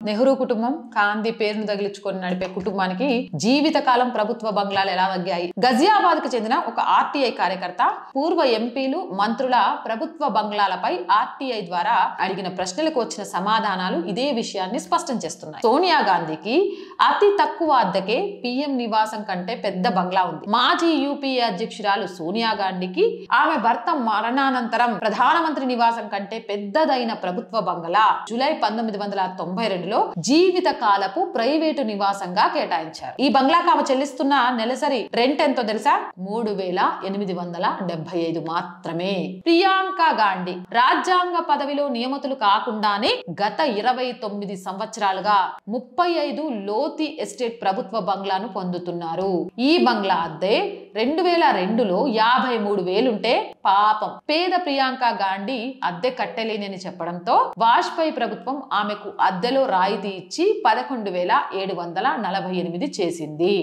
నెహ్రూ కుటుంబం గాంధీ పేరును తగిలించుకొని నడిపే కుటుంబానికి జీవితకాలం ప్రభుత్వ బంగ్లాలు ఎలా తగ్గాయి? గజియాబాద్ కు చెందిన ఒక ఆర్టీఐ కార్యకర్త పూర్వ ఎంపీలు మంత్రుల ప్రభుత్వ బంగ్లాలపై ఆర్టీఐ ద్వారా అడిగిన ప్రశ్నలకు వచ్చిన సమాధానాలు ఇదే విషయాన్ని స్పష్టం చేస్తున్నాయి. సోనియా గాంధీకి అతి తక్కువ అద్దెకే పీఎం నివాసం కంటే పెద్ద బంగ్లా ఉంది. మాజీ యూపీఏ అధ్యక్షురాలు సోనియా గాంధీకి ఆమె భర్త మరణానంతరం ప్రధానమంత్రి నివాసం కంటే పెద్దదైన ప్రభుత్వ బంగ్లా జూలై 1992లో జీవిత కాలపు ప్రైవేటు నివాసంగా కేటాయించారు. ఈ బంగ్లాకు ఆమె చెల్లిస్తున్న నెలసరి రెంట్ ఎంతో తెలుసా? 3875 మాత్రమే. ప్రియాంక గాంధీ రాజ్యాంగ పదవిలో నియమితులు కాకుండానే గత 29 సంవత్సరాలుగా 35 లోతి ఎస్టేట్ ప్రభుత్వ బంగ్లాను పొందుతున్నారు. ఈ బంగ్లా అద్దె 2002లో 53,000 ఉంటే పాపం పేద ప్రియాంక గాంధీ అద్దె కట్టలేనని చెప్పడంతో వాజ్పేయి ప్రభుత్వం ఆమెకు అద్దెలో రాయితీ ఇచ్చి 11,748 చేసింది.